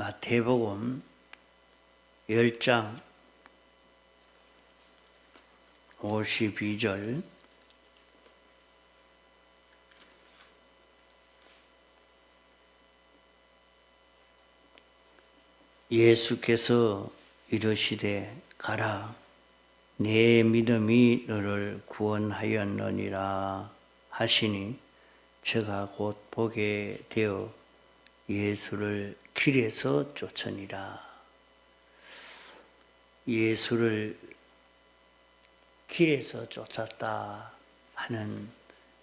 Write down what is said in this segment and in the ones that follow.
마태복음 10장 52절 예수께서 이르시되 가라 내 믿음이 너를 구원하였느니라 하시니 저가 곧 보게 되어 예수를 길에서 쫓으니라. 예수를 길에서 쫓았다 하는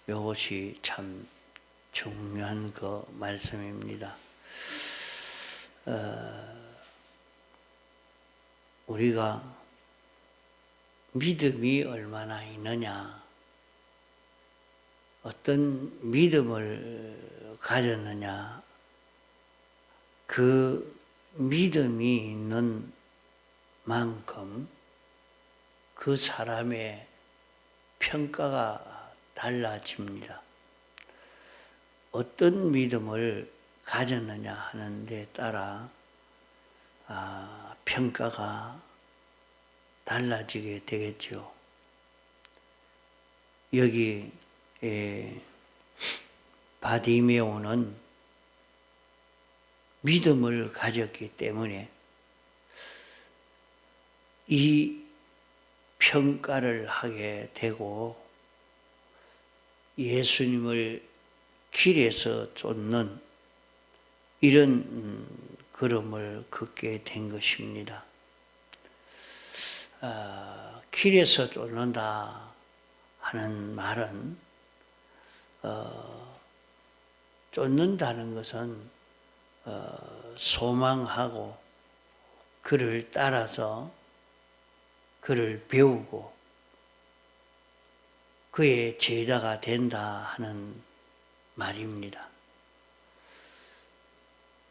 이것이 참 중요한 그 말씀입니다. 우리가 믿음이 얼마나 있느냐, 어떤 믿음을 가졌느냐, 그 믿음이 있는 만큼 그 사람의 평가가 달라집니다. 어떤 믿음을 가졌느냐 하는 데 따라 평가가 달라지게 되겠죠. 여기 바디메오는 믿음을 가졌기 때문에 이 평가를 하게 되고 예수님을 길에서 쫓는 이런 걸음을 걷게 된 것입니다. 길에서 쫓는다 하는 말은 쫓는다는 것은 소망하고 그를 따라서 그를 배우고 그의 제자가 된다 하는 말입니다.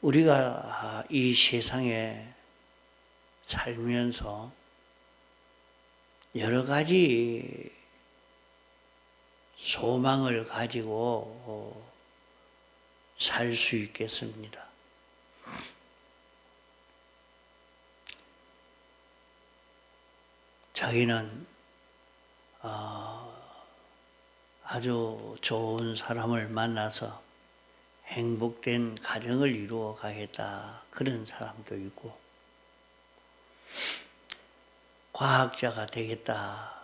우리가 이 세상에 살면서 여러 가지 소망을 가지고 살 수 있겠습니다. 자기는 아주 좋은 사람을 만나서 행복된 가정을 이루어 가겠다 그런 사람도 있고, 과학자가 되겠다,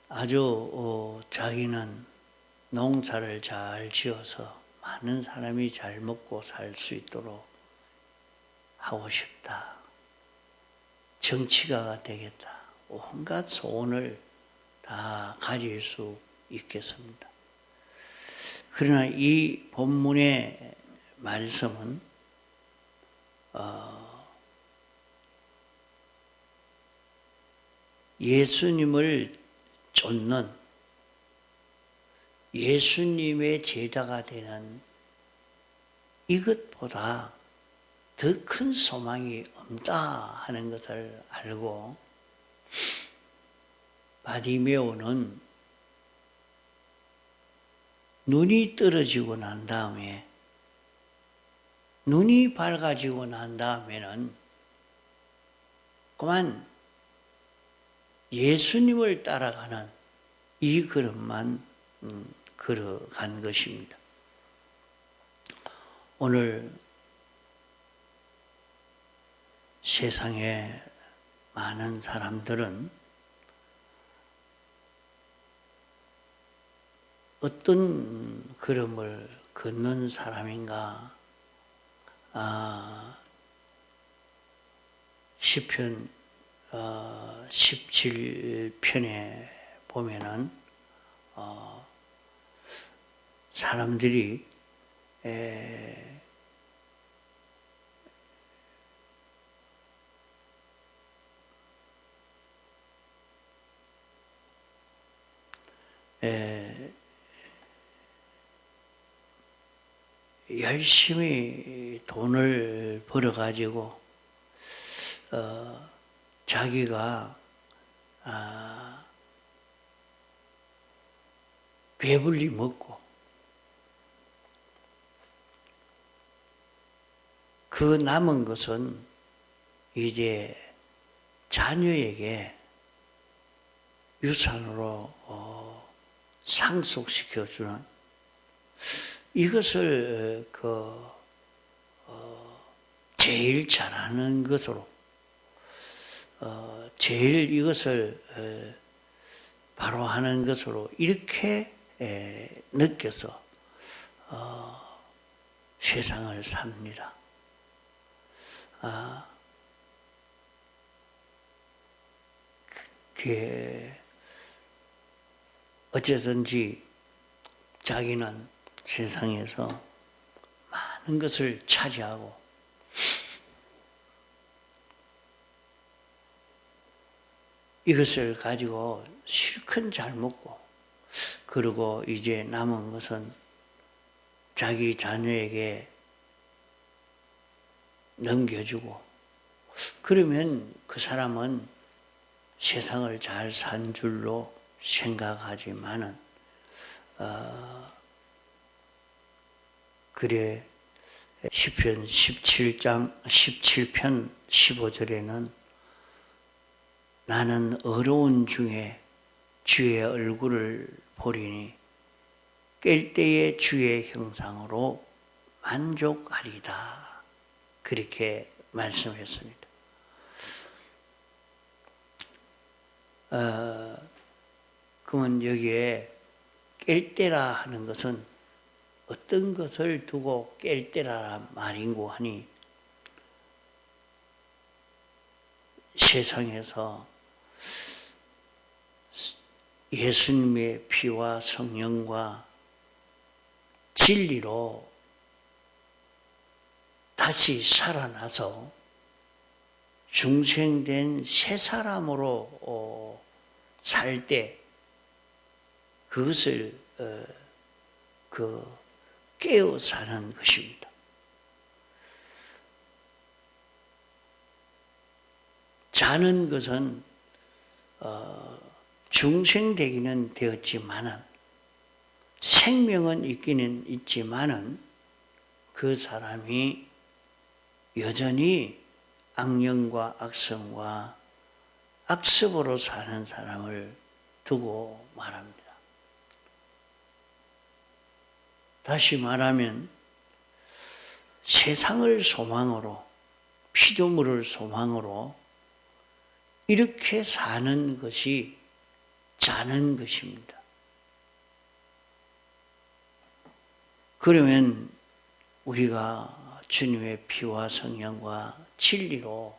아주 자기는 농사를 잘 지어서 많은 사람이 잘 먹고 살 수 있도록 하고 싶다, 정치가가 되겠다, 온갖 소원을 다 가질 수 있겠습니다. 그러나 이 본문의 말씀은 예수님을 쫓는, 예수님의 제자가 되는 이것보다 더 큰 소망이 없다 하는 것을 알고 바디메오는 눈이 떨어지고 난 다음에, 눈이 밝아지고 난 다음에는 그만 예수님을 따라가는 이 걸음만 걸어간 것입니다. 오늘 세상에 많은 사람들은 어떤 걸음을 걷는 사람인가? 시편 17편에 보면은 사람들이 열심히 돈을 벌어가지고 자기가 배불리 먹고 그 남은 것은 이제 자녀에게 유산으로 상속시켜주는, 이것을 제일 잘하는 것으로, 제일 이것을 바로 하는 것으로 이렇게 느껴서 세상을 삽니다. 어쩌든지 자기는 세상에서 많은 것을 차지하고 이것을 가지고 실컷 잘 먹고, 그리고 이제 남은 것은 자기 자녀에게 넘겨주고, 그러면 그 사람은 세상을 잘 산 줄로 생각하지만은 그래 시편 17편 15절에는 나는 어려운 중에 주의 얼굴을 보리니 깰 때에 주의 형상으로 만족하리다, 그렇게 말씀했습니다. 그러면 여기에 깰 때라 하는 것은 어떤 것을 두고 깰 때라 말인고 하니, 세상에서 예수님의 피와 성령과 진리로 다시 살아나서 중생된 새 사람으로 살 때 그것을 깨어 사는 것입니다. 자는 것은 중생되기는 되었지만은, 생명은 있기는 있지만은 그 사람이 여전히 악령과 악성과 악습으로 사는 사람을 두고 말합니다. 다시 말하면 세상을 소망으로, 피조물을 소망으로 이렇게 사는 것이 자는 것입니다. 그러면 우리가 주님의 피와 성령과 진리로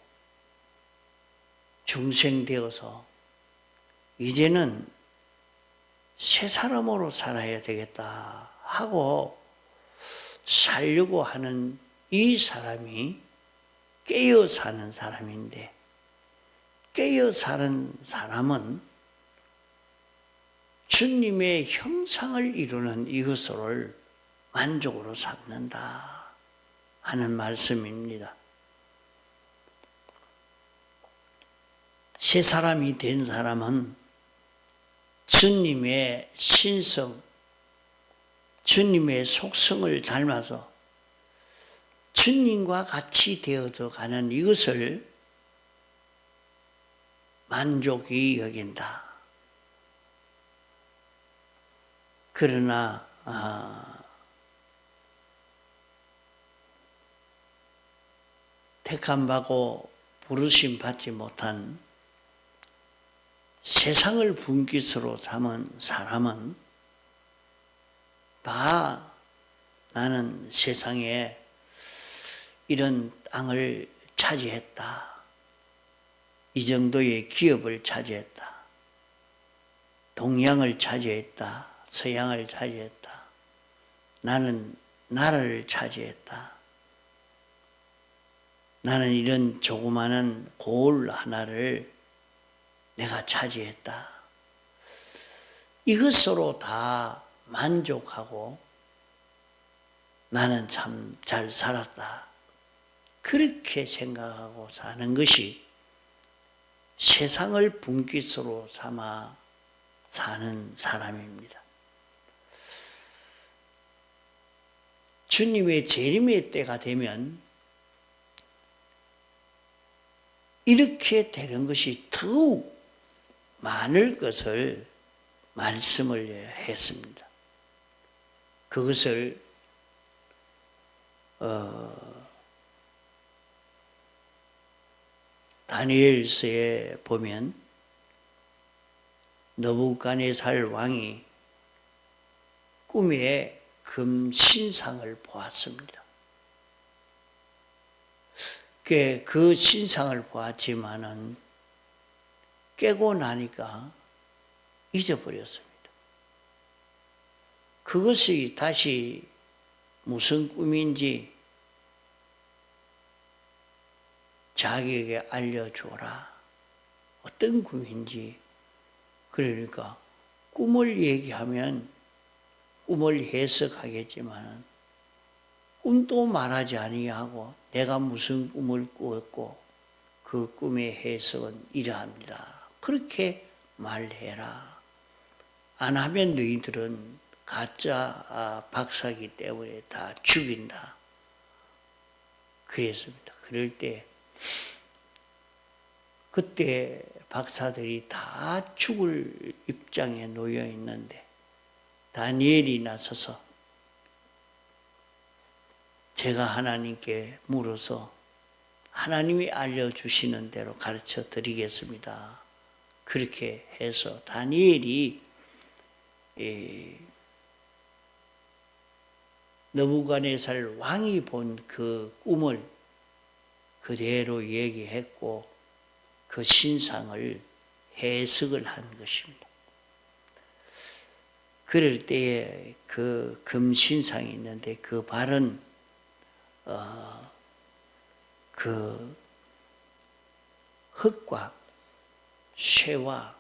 중생되어서 이제는 새 사람으로 살아야 되겠다 하고 살려고 하는 이 사람이 깨어 사는 사람인데, 깨어 사는 사람은 주님의 형상을 이루는 이것을 만족으로 삼는다 하는 말씀입니다. 새 사람이 된 사람은 주님의 신성, 주님의 속성을 닮아서 주님과 같이 되어져 가는 이것을 만족이 여긴다. 그러나 택함받고 부르심 받지 못한 세상을 분깃으로 삼은 사람은 다 나는 세상에 이런 땅을 차지했다, 이 정도의 기업을 차지했다, 동양을 차지했다, 서양을 차지했다, 나는 나라를 차지했다, 나는 이런 조그마한 고을 하나를 내가 차지했다, 이것으로 다 만족하고 나는 참 잘 살았다, 그렇게 생각하고 사는 것이 세상을 분깃으로 삼아 사는 사람입니다. 주님의 재림의 때가 되면 이렇게 되는 것이 더욱 많을 것을 말씀을 했습니다. 그것을 다니엘서에 보면 느부갓네살 왕이 꿈에 금신상을 보았습니다. 그 신상을 보았지만은 깨고 나니까 잊어버렸습니다. 그것이 다시 무슨 꿈인지 자기에게 알려줘라. 어떤 꿈인지. 그러니까 꿈을 얘기하면 꿈을 해석하겠지만 꿈도 말하지 아니하고 내가 무슨 꿈을 꾸었고 그 꿈의 해석은 이러합니다. 그렇게 말해라. 안 하면 너희들은 가짜 박사이기 때문에 다 죽인다. 그랬습니다. 그럴 때 그때 박사들이 다 죽을 입장에 놓여 있는데 다니엘이 나서서 제가 하나님께 물어서 하나님이 알려주시는 대로 가르쳐 드리겠습니다. 그렇게 해서 다니엘이 느부갓네살 왕이 본 그 꿈을 그대로 얘기했고 그 신상을 해석을 한 것입니다. 그럴 때에 그 금신상이 있는데 그 발은 그 흙과 쇠와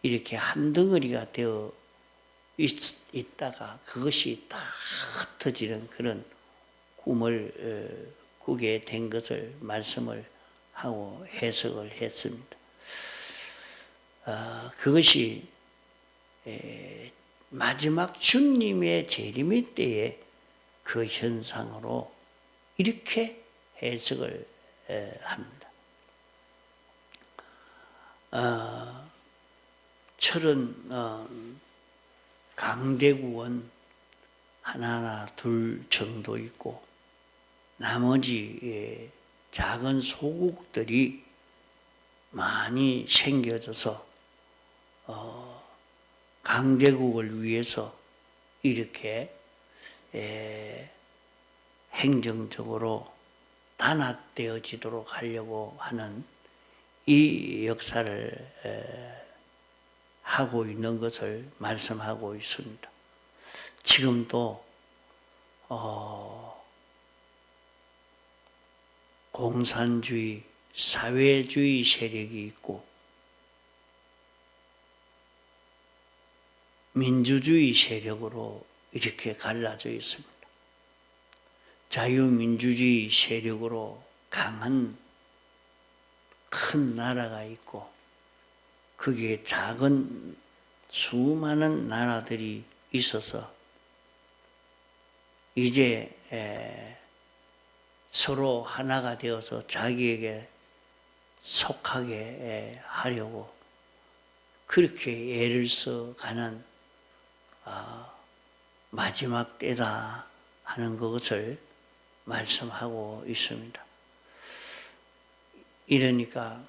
이렇게 한 덩어리가 되어 있다가 그것이 다 흩어지는 그런 꿈을 꾸게 된 것을 말씀을 하고 해석을 했습니다. 그것이 마지막 주님의 재림의 때에 그 현상으로 이렇게 해석을 합니다. 철은 강대국은 하나나 둘 정도 있고 나머지 작은 소국들이 많이 생겨져서 강대국을 위해서 이렇게 행정적으로 단합되어지도록 하려고 하는 이 역사를 하고 있는 것을 말씀하고 있습니다. 지금도 공산주의, 사회주의 세력이 있고 민주주의 세력으로 이렇게 갈라져 있습니다. 자유민주주의 세력으로 강한 큰 나라가 있고 거기에 작은 수많은 나라들이 있어서 이제 서로 하나가 되어서 자기에게 속하게 하려고 그렇게 애를 써가는 마지막 때다 하는 것을 말씀하고 있습니다. 이러니까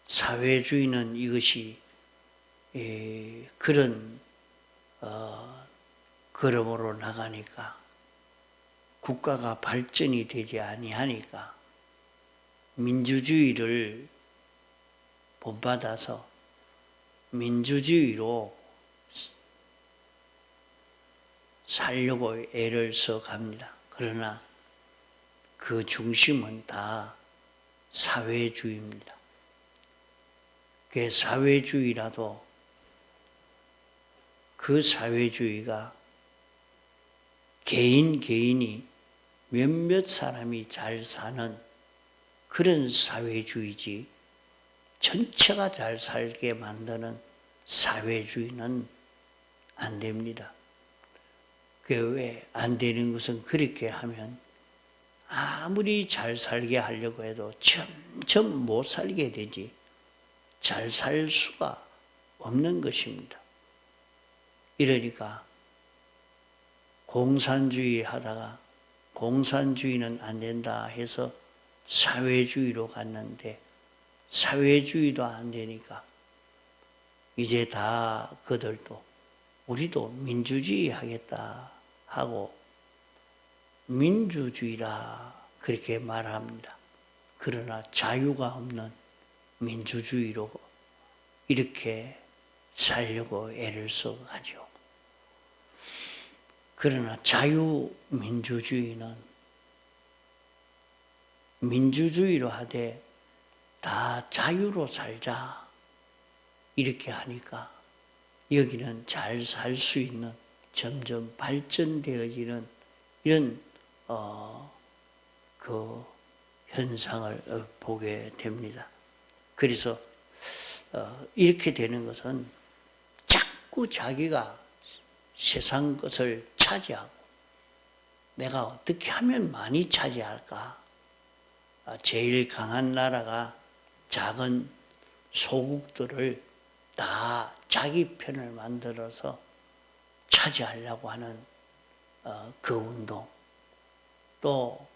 사회주의는 이것이 그런 걸음으로 나가니까 국가가 발전이 되지 아니하니까 민주주의를 본받아서 민주주의로 살려고 애를 써갑니다. 그러나 그 중심은 다 사회주의입니다. 그 사회주의라도 그 사회주의가 개인이 몇몇 사람이 잘 사는 그런 사회주의지 전체가 잘 살게 만드는 사회주의는 안 됩니다. 그 왜 안 되는 것은 그렇게 하면 아무리 잘 살게 하려고 해도 점점 못 살게 되지 잘 살 수가 없는 것입니다. 이러니까 공산주의 하다가 공산주의는 안 된다 해서 사회주의로 갔는데 사회주의도 안 되니까 이제 다 그들도 우리도 민주주의 하겠다 하고 민주주의라 그렇게 말합니다. 그러나 자유가 없는 민주주의로 이렇게 살려고 애를 써가죠. 그러나 자유민주주의는 민주주의로 하되 다 자유로 살자 이렇게 하니까 여기는 잘 살 수 있는 점점 발전되어지는 이런 그 현상을 보게 됩니다. 그래서 이렇게 되는 것은 자꾸 자기가 세상 것을 차지하고 내가 어떻게 하면 많이 차지할까? 제일 강한 나라가 작은 소국들을 다 자기 편을 만들어서 차지하려고 하는 그 운동, 또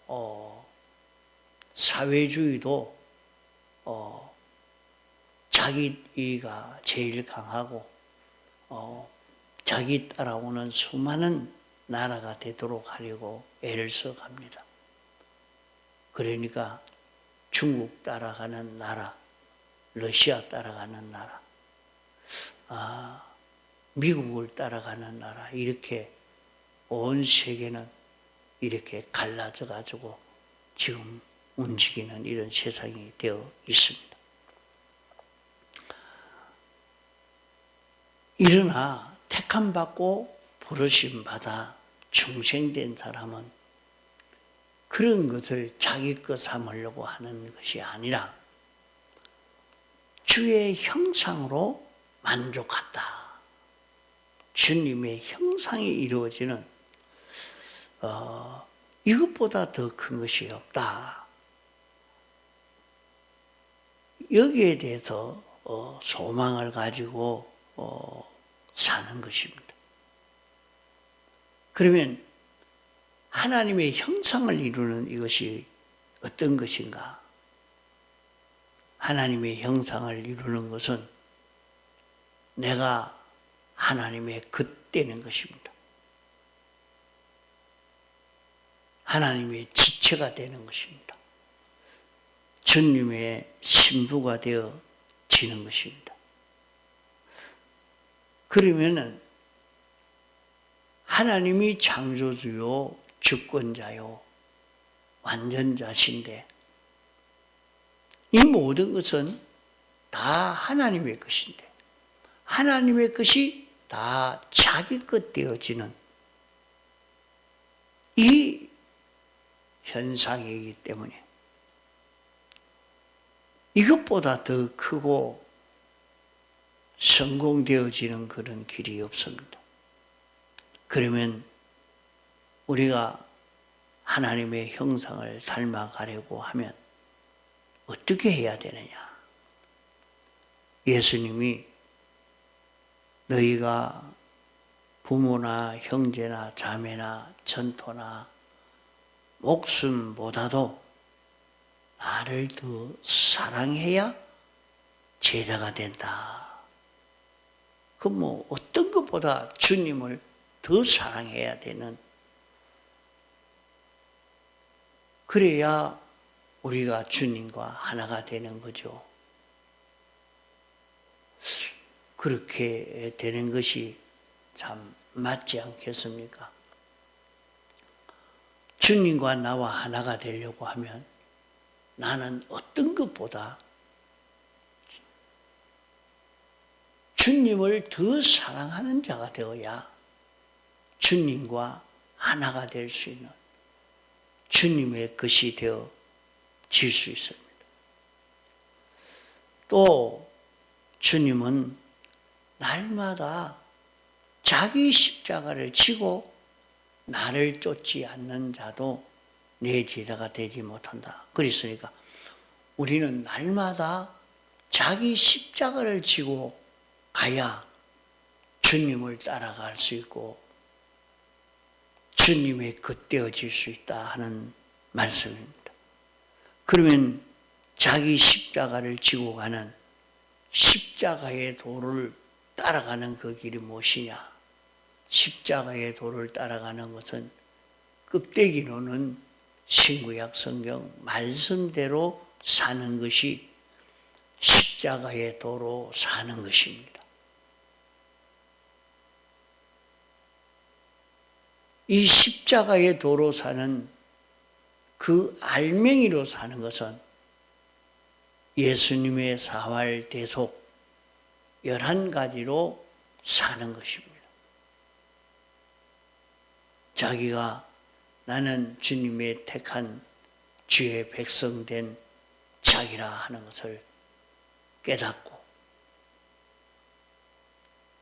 사회주의도 자기가 제일 강하고 자기 따라오는 수많은 나라가 되도록 하려고 애를 써갑니다. 그러니까 중국 따라가는 나라, 러시아 따라가는 나라, 미국을 따라가는 나라, 이렇게 온 세계는 이렇게 갈라져 가지고 지금 움직이는 이런 세상이 되어 있습니다. 일어나 택함받고 부르심받아 중생된 사람은 그런 것을 자기 것 삼으려고 하는 것이 아니라 주의 형상으로 만족한다. 주님의 형상이 이루어지는 이것보다 더 큰 것이 없다. 여기에 대해서 소망을 가지고 사는 것입니다. 그러면 하나님의 형상을 이루는 이것이 어떤 것인가? 하나님의 형상을 이루는 것은 내가 하나님의 것 되는 것입니다. 하나님의 지체가 되는 것입니다. 주님의 신부가 되어지는 것입니다. 그러면은 하나님이 창조주요, 주권자요, 완전자신데 이 모든 것은 다 하나님의 것인데 하나님의 것이 다 자기 것 되어지는 이 현상이기 때문에 이것보다 더 크고 성공되어지는 그런 길이 없습니다. 그러면 우리가 하나님의 형상을 닮아가려고 하면 어떻게 해야 되느냐? 예수님이 너희가 부모나 형제나 자매나 전토나 목숨보다도 나를 더 사랑해야 제자가 된다. 그럼 뭐 어떤 것보다 주님을 더 사랑해야 되는, 그래야 우리가 주님과 하나가 되는 거죠. 그렇게 되는 것이 참 맞지 않겠습니까? 주님과 나와 하나가 되려고 하면 나는 어떤 것보다 주님을 더 사랑하는 자가 되어야 주님과 하나가 될 수 있는 주님의 것이 되어질 수 있습니다. 또 주님은 날마다 자기 십자가를 지고 나를 쫓지 않는 자도 내 제자가 되지 못한다. 그랬으니까 우리는 날마다 자기 십자가를 지고 가야 주님을 따라갈 수 있고 주님의 겉되어질 수 있다 하는 말씀입니다. 그러면 자기 십자가를 지고 가는 십자가의 도를 따라가는 그 길이 무엇이냐? 십자가의 도를 따라가는 것은 껍데기로는 신구약 성경 말씀대로 사는 것이 십자가의 도로 사는 것입니다. 이 십자가의 도로 사는 그 알맹이로 사는 것은 예수님의 사활 대속 11가지로 사는 것입니다. 자기가 나는 주님의 택한 주의 백성된 자기라 하는 것을 깨닫고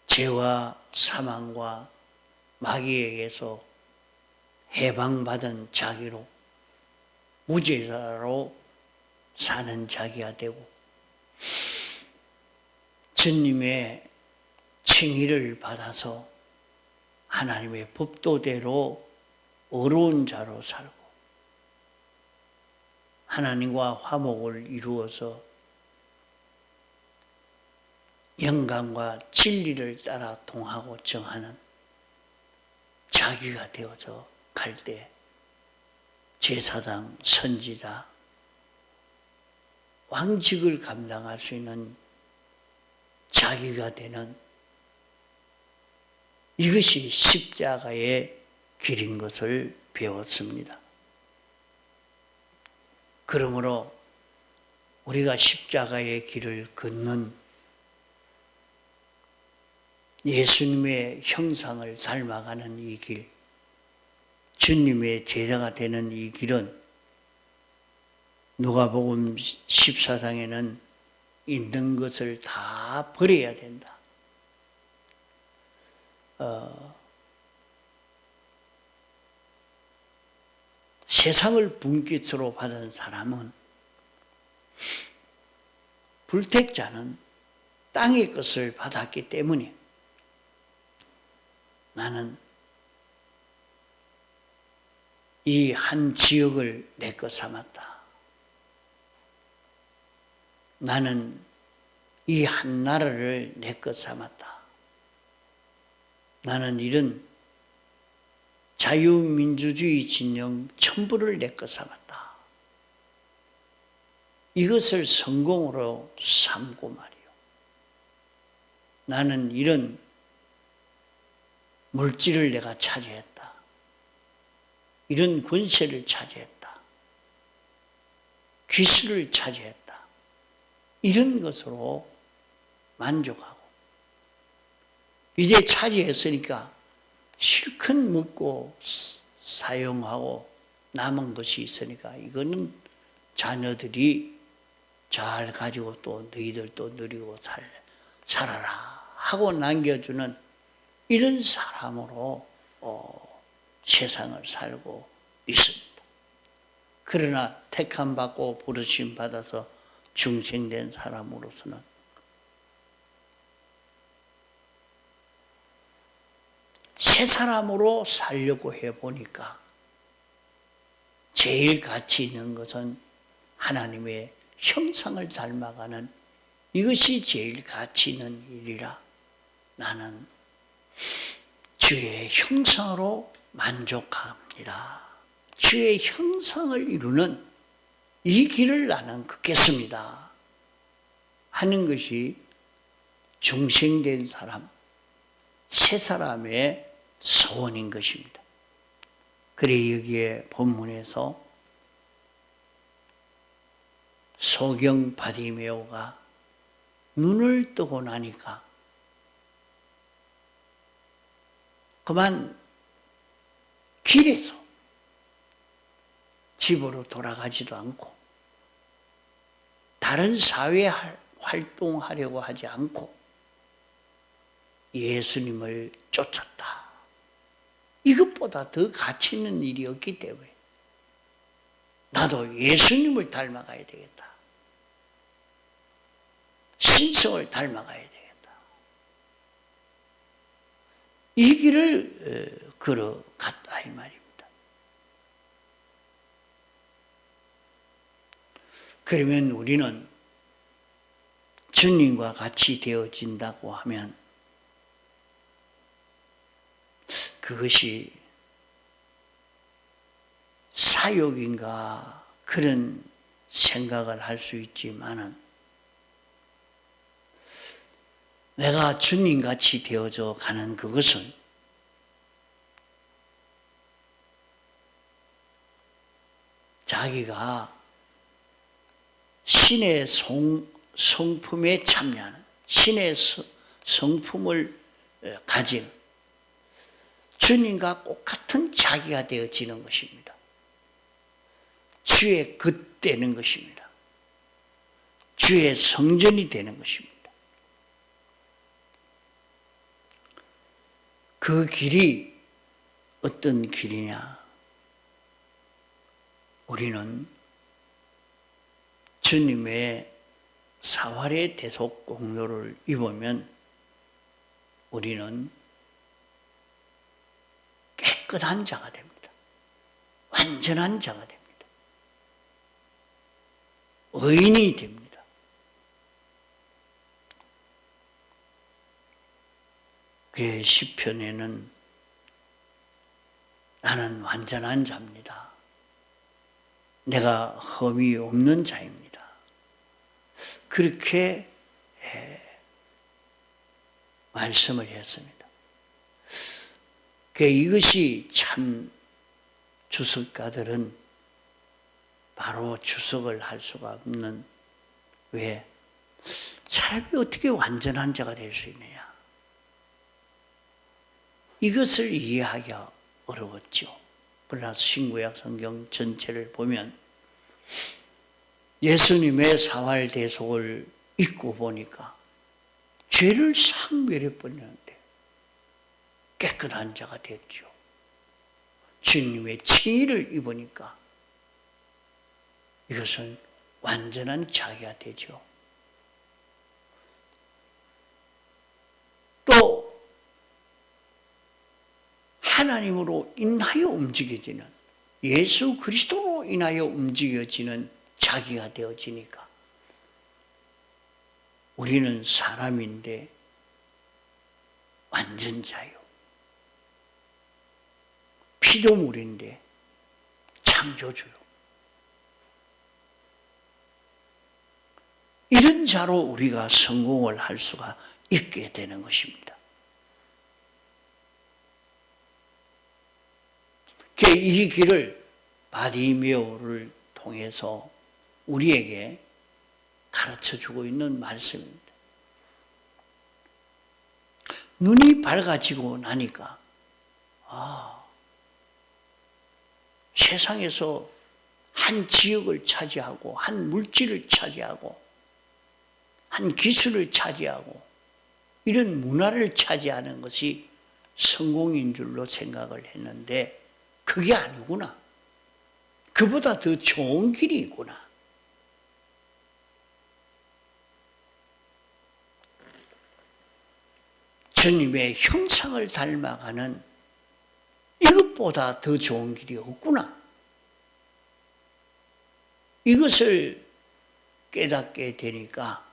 죄와 사망과 마귀에게서 해방받은 자기로 무죄자로 사는 자기가 되고 주님의 칭의를 받아서 하나님의 법도대로 어려운 자로 살고 하나님과 화목을 이루어서 영광과 진리를 따라 통하고 정하는 자기가 되어져 갈 때 제사장, 선지자, 왕직을 감당할 수 있는 자기가 되는 이것이 십자가의 길인 것을 배웠습니다. 그러므로 우리가 십자가의 길을 걷는 예수님의 형상을 닮아가는 이 길, 주님의 제자가 되는 이 길은 누가복음 14장에는 있는 것을 다 버려야 된다. 세상을 분깃으로 받은 사람은 불택자는 땅의 것을 받았기 때문에 나는 이 한 지역을 내 것 삼았다. 나는 이 한 나라를 내 것 삼았다. 나는 이런 자유민주주의 진영 전부를 내 것 삼았다. 이것을 성공으로 삼고 말이요. 나는 이런 물질을 내가 차지했다. 이런 권세를 차지했다. 기술을 차지했다. 이런 것으로 만족하고 이제 차지했으니까 실컷 먹고 사용하고 남은 것이 있으니까 이거는 자녀들이 잘 가지고 또 너희들 또 누리고 살아라 하고 남겨주는 이런 사람으로 세상을 살고 있습니다. 그러나 택함 받고 부르심 받아서 중생된 사람으로서는 새 사람으로 살려고 해보니까 제일 가치 있는 것은 하나님의 형상을 닮아가는 이것이 제일 가치 있는 일이라 나는 주의 형상으로 만족합니다. 주의 형상을 이루는 이 길을 나는 걷겠습니다. 하는 것이 중생된 사람, 새 사람의 소원인 것입니다. 그래 여기에 본문에서 소경 바디메오가 눈을 뜨고 나니까 그만 길에서 집으로 돌아가지도 않고 다른 사회 활동하려고 하지 않고 예수님을 쫓았다. 이것보다 더 가치 있는 일이 없기 때문에 나도 예수님을 닮아가야 되겠다. 신성을 닮아가야 되겠다. 이 길을 걸어갔다 이 말입니다. 그러면 우리는 주님과 같이 되어진다고 하면 그것이 사욕인가 그런 생각을 할 수 있지만은 내가 주님같이 되어져 가는 그것은 자기가 신의 성품에 참여하는 신의 성품을 가진 주님과 똑같은 자기가 되어지는 것입니다. 주의 것 되는 것입니다. 주의 성전이 되는 것입니다. 그 길이 어떤 길이냐? 우리는 주님의 사활의 대속 공로를 입으면 우리는 깨끗한 자가 됩니다. 완전한 자가 됩니다. 의인이 됩니다. 그의 시편에는 나는 완전한 자입니다. 내가 흠이 없는 자입니다. 그렇게 말씀을 했습니다. 이것이 참 주석가들은 바로 주석을 할 수가 없는 왜? 사람이 어떻게 완전한 자가 될 수 있느냐? 이것을 이해하기가 어려웠죠. 그러나 신구약 성경 전체를 보면 예수님의 사활 대속을 읽고 보니까 죄를 상멸해 버리는데 깨끗한 자가 됐죠. 주님의 칭의를 입으니까 이것은 완전한 자기가 되죠. 또 하나님으로 인하여 움직여지는 예수 그리스도로 인하여 움직여지는 자기가 되어지니까 우리는 사람인데 완전자요. 피조물인데 창조주요. 이런 자로 우리가 성공을 할 수가 있게 되는 것입니다. 이 길을 바디메오를 통해서 우리에게 가르쳐주고 있는 말씀입니다. 눈이 밝아지고 나니까 세상에서 한 지역을 차지하고 한 물질을 차지하고 한 기술을 차지하고 이런 문화를 차지하는 것이 성공인 줄로 생각을 했는데 그게 아니구나. 그보다 더 좋은 길이 있구나. 주님의 형상을 닮아가는 이것보다 더 좋은 길이 없구나. 이것을 깨닫게 되니까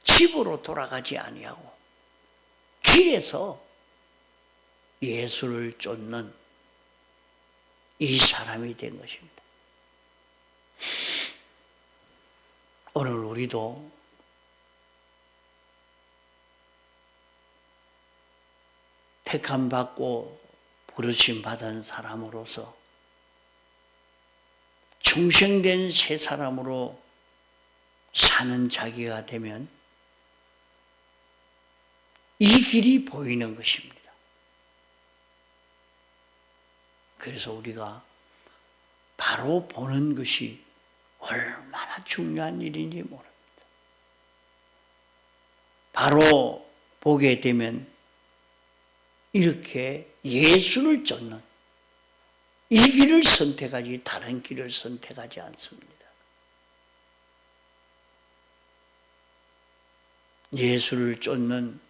집으로 돌아가지 아니하고 길에서 예수를 쫓는 이 사람이 된 것입니다. 오늘 우리도 택함받고 부르심 받은 사람으로서 중생된 새 사람으로 사는 자기가 되면 이 길이 보이는 것입니다. 그래서 우리가 바로 보는 것이 얼마나 중요한 일인지 모릅니다. 바로 보게 되면 이렇게 예수를 쫓는 이 길을 선택하지 다른 길을 선택하지 않습니다. 예수를 쫓는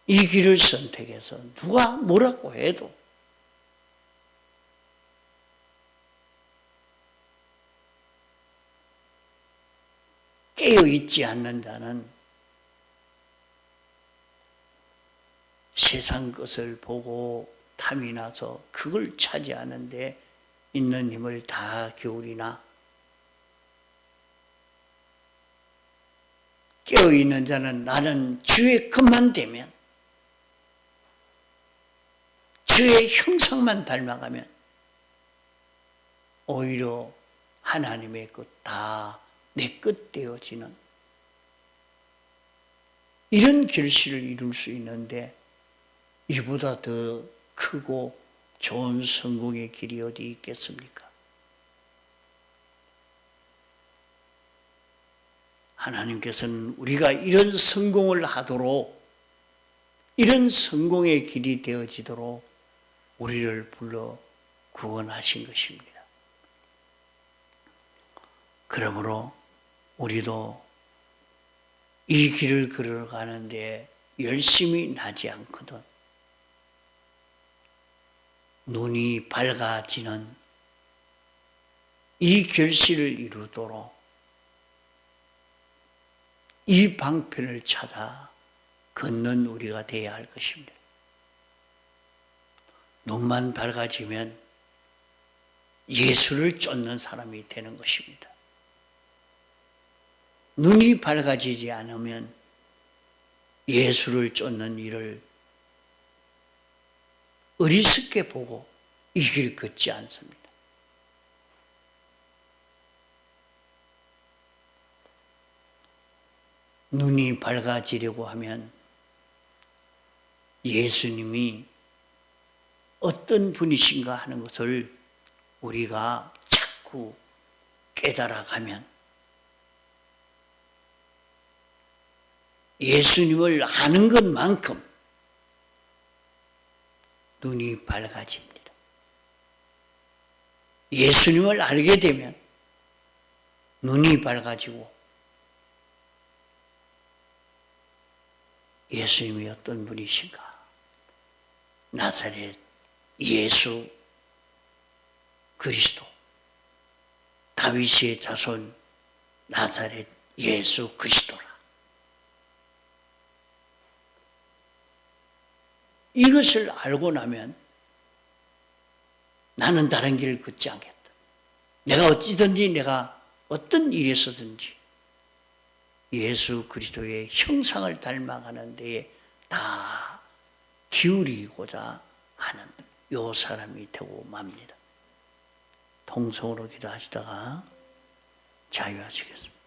이 길을 선택해서 누가 뭐라고 해도 깨어있지 않는다는 세상 것을 보고 탐이 나서 그걸 차지하는 데 있는 힘을 다 기울이나 깨어있는 자는 나는 주의 것만 되면 주의 형상만 닮아가면 오히려 하나님의 것 다 내 것 되어지는 이런 결실을 이룰 수 있는데 이보다 더 크고 좋은 성공의 길이 어디 있겠습니까? 하나님께서는 우리가 이런 성공을 하도록 이런 성공의 길이 되어지도록 우리를 불러 구원하신 것입니다. 그러므로 우리도 이 길을 걸어가는데 열심히 나지 않거든 눈이 밝아지는 이 결실을 이루도록 이 방편을 찾아 걷는 우리가 되어야 할 것입니다. 눈만 밝아지면 예수를 쫓는 사람이 되는 것입니다. 눈이 밝아지지 않으면 예수를 쫓는 일을 어리석게 보고 이 길 걷지 않습니다. 눈이 밝아지려고 하면 예수님이 어떤 분이신가 하는 것을 우리가 자꾸 깨달아가면 예수님을 아는 것만큼 눈이 밝아집니다. 예수님을 알게 되면 눈이 밝아지고 예수님이 어떤 분이신가? 나사렛 예수 그리스도 다윗의 자손 나사렛 예수 그리스도라. 이것을 알고 나면 나는 다른 길을 걷지 않겠다. 내가 어찌든지 내가 어떤 일에서든지 예수 그리스도의 형상을 닮아가는 데에 다 기울이고자 하는 요 사람이 되고 맙니다. 통성으로 기도하시다가 자유하시겠습니다.